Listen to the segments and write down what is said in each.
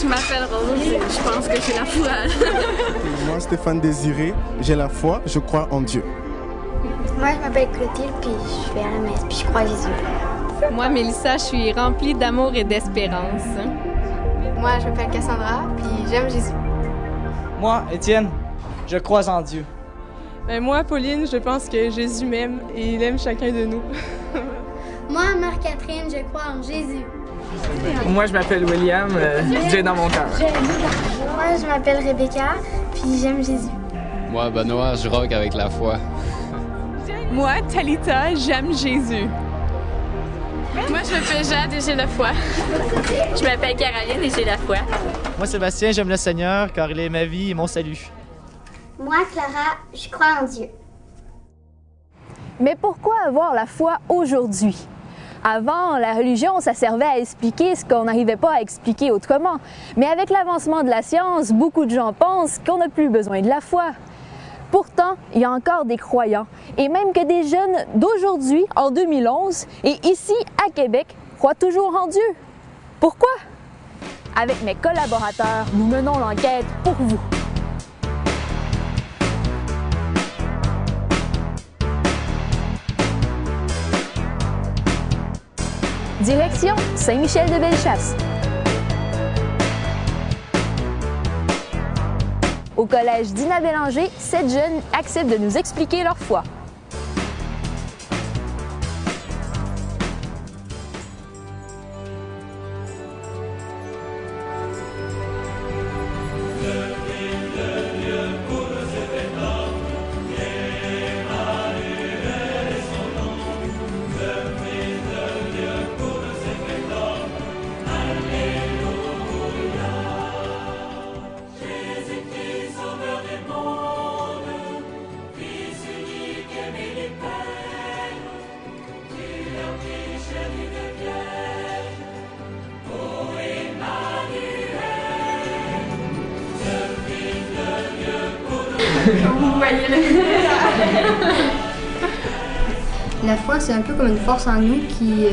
Je m'appelle Rose et je pense que j'ai la foi. Moi, Stéphane Désiré, j'ai la foi, je crois en Dieu. Moi, je m'appelle Clotilde, puis je vais à la messe, puis je crois en Jésus. Moi, Mélissa, je suis remplie d'amour et d'espérance. Moi, je m'appelle Cassandra, puis j'aime Jésus. Moi, Étienne, je crois en Dieu. Moi, Pauline, je pense que Jésus m'aime et il aime chacun de nous. Moi, Marie-Catherine, je crois en Jésus. Moi, je m'appelle William, Dieu est dans mon cœur. Moi, je m'appelle Rebecca, puis j'aime Jésus. Moi, Benoît, je rock avec la foi. Moi, Talita, j'aime Jésus. Moi, je m'appelle Jade et j'ai la foi. Je m'appelle Caroline et j'ai la foi. Moi, Sébastien, j'aime le Seigneur car il est ma vie et mon salut. Moi, Clara, je crois en Dieu. Mais pourquoi avoir la foi aujourd'hui? Avant, la religion, ça servait à expliquer ce qu'on n'arrivait pas à expliquer autrement. Mais avec l'avancement de la science, beaucoup de gens pensent qu'on n'a plus besoin de la foi. Pourtant, il y a encore des croyants, et même que des jeunes d'aujourd'hui, en 2011, et ici à Québec, croient toujours en Dieu. Pourquoi? Avec mes collaborateurs, nous menons l'enquête pour vous. Direction Saint-Michel-de-Bellechasse. Au collège Dina Bélanger, 7 jeunes acceptent de nous expliquer leur foi. Vous voyez La foi, c'est un peu comme une force en nous qui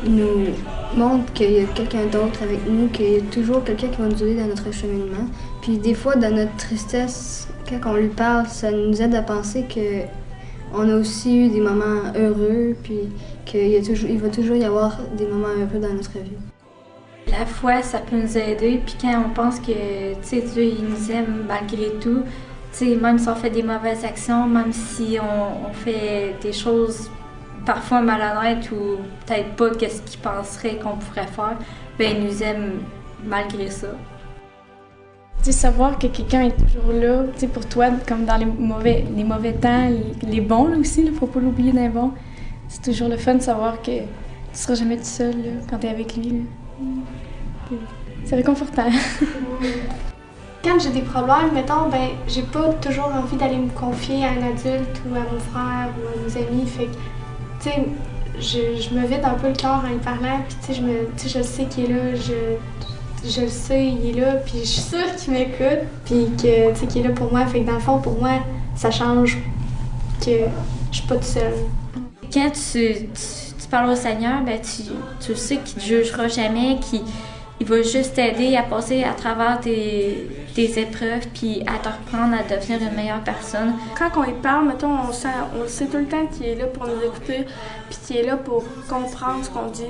nous montre qu'il y a quelqu'un d'autre avec nous, qu'il y a toujours quelqu'un qui va nous aider dans notre cheminement. Puis des fois, dans notre tristesse, quand on lui parle, ça nous aide à penser qu'on a aussi eu des moments heureux, puis qu'il va toujours y avoir des moments heureux dans notre vie. La foi, ça peut nous aider, puis quand on pense que Dieu il nous aime malgré tout, même si on fait des mauvaises actions, même si on fait des choses parfois malhonnêtes ou peut-être pas qu'est-ce qu'il penserait qu'on pourrait faire, ben il nous aime malgré ça. Savoir que quelqu'un est toujours là pour toi, comme dans les mauvais temps, les bons là, aussi, il ne faut pas l'oublier d'un bon. C'est toujours le fun de savoir que tu ne seras jamais tout seul là, quand tu es avec lui. Là. C'est réconfortant. Quand j'ai des problèmes, mettons, j'ai pas toujours envie d'aller me confier à un adulte ou à mon frère ou à mes amis. Fait que, je me vide un peu le cœur en y parlant, puis je sais qu'il est là, je le sais, il est là, puis je suis sûre qu'il m'écoute, puis qu'il est là pour moi. Fait que dans le fond, pour moi, ça change que je suis pas toute seule. Quand tu parles au Seigneur, tu sais qu'il te jugera jamais, qu'il va juste t'aider à passer à travers tes épreuves puis à te reprendre à devenir une meilleure personne. Quand on y parle, mettons, on sait tout le temps qu'il est là pour nous écouter puis qu'il est là pour comprendre ce qu'on dit.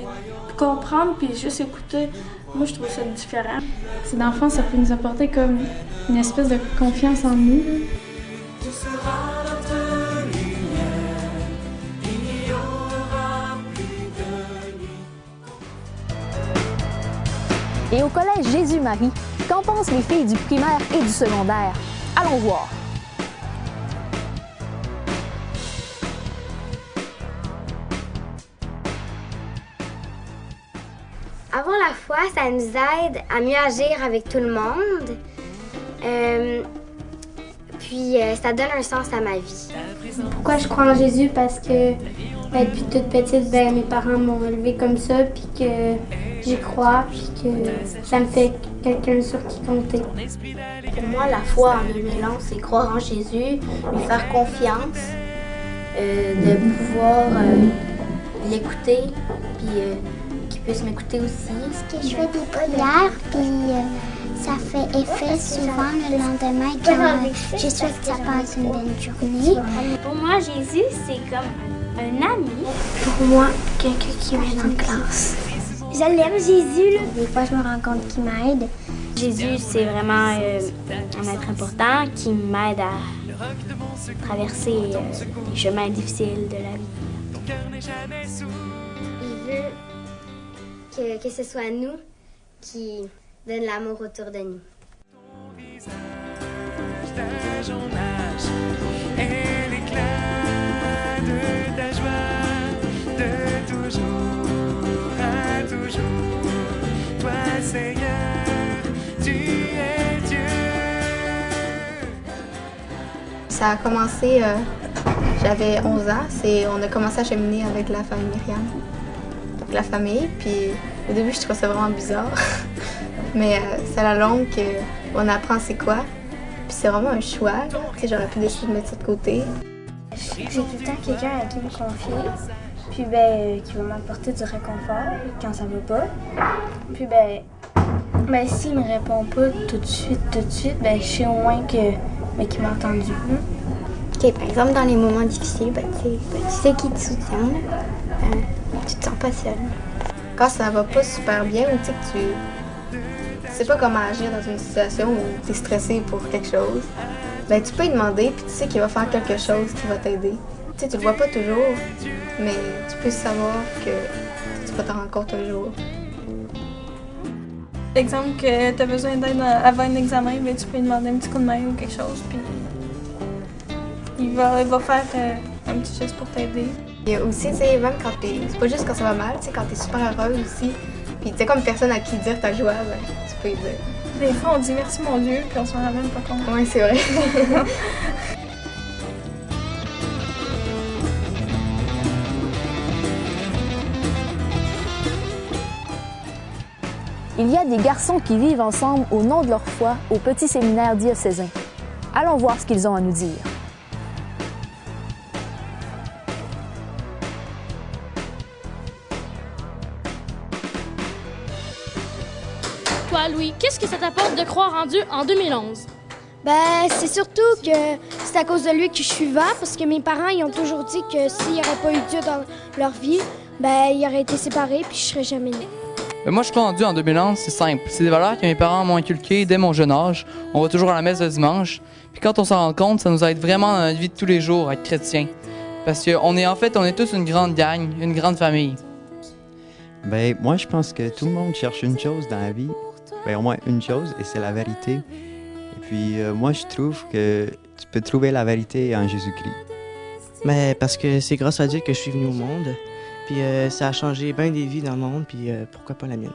Comprendre puis juste écouter, moi je trouve ça différent. C'est dans le fond, ça peut nous apporter comme une espèce de confiance en nous. Tu seras notre lumière, il n'y aura plus de nuit. Et au collège Jésus-Marie, qu'en pensent les filles du primaire et du secondaire? Allons voir. Avoir la foi, ça nous aide à mieux agir avec tout le monde. Puis ça donne un sens à ma vie. Pourquoi je crois en Jésus? Parce que depuis toute petite, mes parents m'ont élevée comme ça, puis que j'y crois, puis que ça me fait quelqu'un sur qui compter. Pour moi, la foi en 2011, c'est croire en Jésus, lui faire confiance, de pouvoir l'écouter, puis qu'il puissent m'écouter aussi. Parce que je fais des prières, puis ça fait effet souvent le lendemain quand je souhaite que ça passe une bonne journée. Pour moi, Jésus, c'est comme un ami. Pour moi, quelqu'un qui m'aide en classe. Je l'aime, Jésus. Là. Des fois, je me rends compte qu'il m'aide. Jésus, c'est vraiment un être important qui m'aide à traverser les chemins difficiles de la vie. Il veut que ce soit nous qui donne l'amour autour de nous. Et l'éclat de ta joie, de toujours à toujours. Toi, Seigneur, tu es Dieu. Ça a commencé, j'avais 11 ans. On a commencé à cheminer avec la famille Myriam. La famille, puis au début, je trouvais ça vraiment bizarre. Mais c'est à la longue qu'on apprend c'est quoi. Puis c'est vraiment un choix. J'aurais pu décider de mettre ça de côté. J'ai tout le temps quelqu'un à qui me confier, puis qui va m'apporter du réconfort quand ça va pas. Puis s'il me répond pas tout de suite, je sais au moins qu'il m'a entendu. OK, par exemple, dans les moments difficiles, tu sais qui te soutient. Tu te sens pas seule. Quand ça va pas super bien ou que tu sais pas comment agir dans une situation où tu es stressé pour quelque chose, tu peux lui demander puis tu sais qu'il va faire quelque chose qui va t'aider. Tu le vois pas toujours, mais tu peux savoir que tu vas t'en rendre compte un jour. Exemple que tu as besoin d'aide avant un examen, tu peux lui demander un petit coup de main ou quelque chose, puis il va faire un petit geste pour t'aider. Il y a aussi, même quand c'est pas juste quand ça va mal, quand t'es super heureuse aussi, puis tu sais, comme personne à qui dire ta joie, tu peux lui dire. Des fois, on dit merci mon Dieu, puis on s'en rend même pas compte. Oui, c'est vrai. Il y a des garçons qui vivent ensemble au nom de leur foi au petit séminaire diocésain. Allons voir ce qu'ils ont à nous dire. Toi, Louis, qu'est-ce que ça t'apporte de croire en Dieu en 2011? C'est surtout que c'est à cause de lui que je suis vivant, parce que mes parents ils ont toujours dit que s'il n'y aurait pas eu Dieu dans leur vie, ils auraient été séparés puis je serais jamais née. Moi, je crois en Dieu en 2011, c'est simple. C'est des valeurs que mes parents m'ont inculquées dès mon jeune âge. On va toujours à la messe le dimanche. Puis quand on s'en rend compte, ça nous aide vraiment dans notre vie de tous les jours à être chrétien. Parce qu'on est tous une grande gang, une grande famille. Moi, je pense que tout le monde cherche une chose dans la vie. Au moins une chose, et c'est la vérité. Et puis, moi, je trouve que tu peux trouver la vérité en Jésus-Christ. Parce que c'est grâce à Dieu que je suis venu au monde. Puis ça a changé bien des vies dans le monde, puis pourquoi pas la mienne.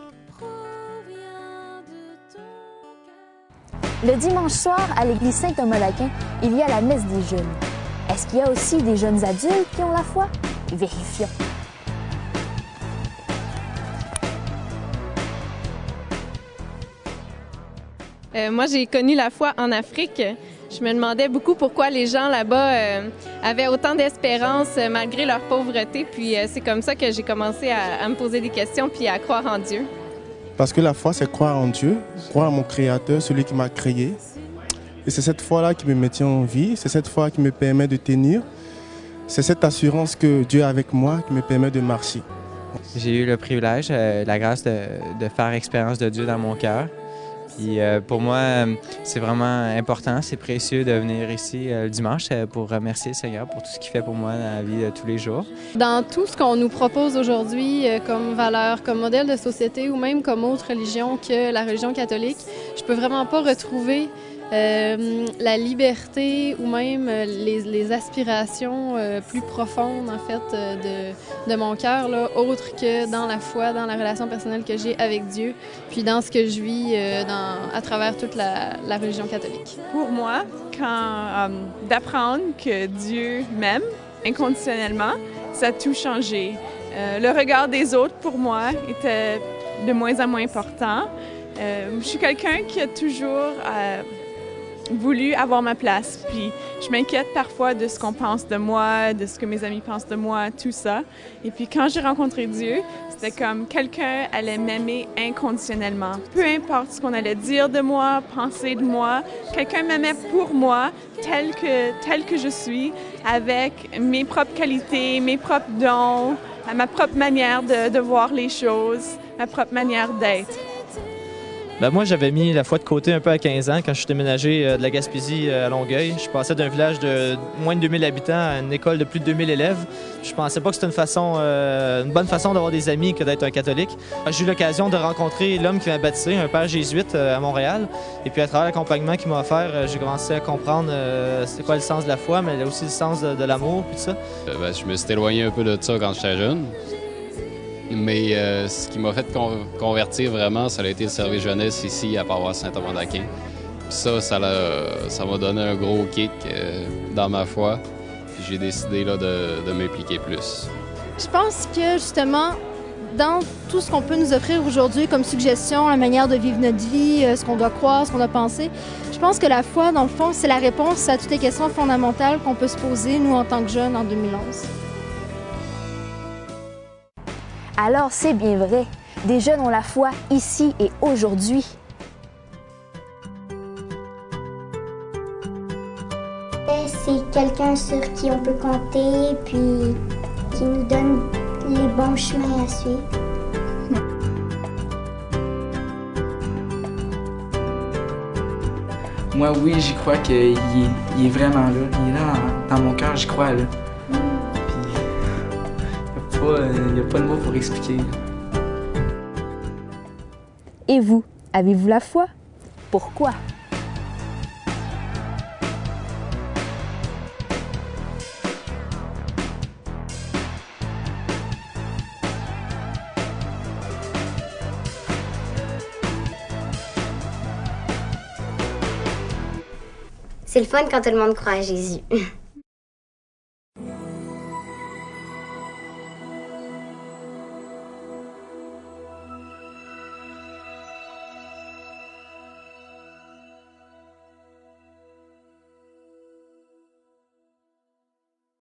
Le dimanche soir, à l'église Saint-Thomas-l'Aquin, il y a la messe des jeunes. Est-ce qu'il y a aussi des jeunes adultes qui ont la foi? Vérifions. Moi, j'ai connu la foi en Afrique. Je me demandais beaucoup pourquoi les gens là-bas avaient autant d'espérance malgré leur pauvreté. Puis c'est comme ça que j'ai commencé à me poser des questions puis à croire en Dieu. Parce que la foi, c'est croire en Dieu, croire en mon Créateur, celui qui m'a créé. Et c'est cette foi-là qui me maintient en vie, c'est cette foi qui me permet de tenir. C'est cette assurance que Dieu est avec moi qui me permet de marcher. J'ai eu le privilège, la grâce de faire expérience de Dieu dans mon cœur. Puis pour moi, c'est vraiment important, c'est précieux de venir ici le dimanche pour remercier le Seigneur pour tout ce qu'il fait pour moi dans la vie de tous les jours. Dans tout ce qu'on nous propose aujourd'hui comme valeur, comme modèle de société ou même comme autre religion que la religion catholique, je peux vraiment pas retrouver la liberté ou même les aspirations plus profondes en fait de mon cœur, autre que dans la foi, dans la relation personnelle que j'ai avec Dieu, puis dans ce que je vis à travers toute la religion catholique. Pour moi, d'apprendre que Dieu m'aime inconditionnellement, ça a tout changé. Le regard des autres pour moi était de moins en moins important. Je suis quelqu'un qui a toujours voulu avoir ma place. Puis je m'inquiète parfois de ce qu'on pense de moi, de ce que mes amis pensent de moi, tout ça. Et puis quand j'ai rencontré Dieu, c'était comme quelqu'un allait m'aimer inconditionnellement. Peu importe ce qu'on allait dire de moi, penser de moi, quelqu'un m'aimait pour moi, tel que je suis, avec mes propres qualités, mes propres dons, ma propre manière de voir les choses, ma propre manière d'être. Ben moi, j'avais mis la foi de côté un peu à 15 ans quand je suis déménagé de la Gaspésie à Longueuil. Je passais d'un village de moins de 2000 habitants à une école de plus de 2000 élèves. Je pensais pas que c'était une bonne façon d'avoir des amis que d'être un catholique. J'ai eu l'occasion de rencontrer l'homme qui m'a baptisé, un père jésuite à Montréal. Et puis à travers l'accompagnement qu'il m'a offert, j'ai commencé à comprendre c'est quoi le sens de la foi, mais aussi le sens de l'amour et tout ça. Je me suis éloigné un peu de ça quand j'étais jeune. Mais ce qui m'a fait convertir vraiment, ça a été le service jeunesse ici à Paroisse Saint-Thomas d'Aquin. Ça m'a donné un gros kick dans ma foi. Puis j'ai décidé là, de m'impliquer plus. Je pense que justement, dans tout ce qu'on peut nous offrir aujourd'hui comme suggestion, la manière de vivre notre vie, ce qu'on doit croire, ce qu'on doit penser, je pense que la foi, dans le fond, c'est la réponse à toutes les questions fondamentales qu'on peut se poser, nous, en tant que jeunes, en 2011. Alors c'est bien vrai, des jeunes ont la foi ici et aujourd'hui. C'est quelqu'un sur qui on peut compter, puis qui nous donne les bons chemins à suivre. Moi, oui, j'y crois qu'il est vraiment là. Il est là dans mon cœur, j'y crois, là. Il n'y a pas de mots pour expliquer. Et vous, avez-vous la foi? Pourquoi? C'est le fun quand tout le monde croit à Jésus.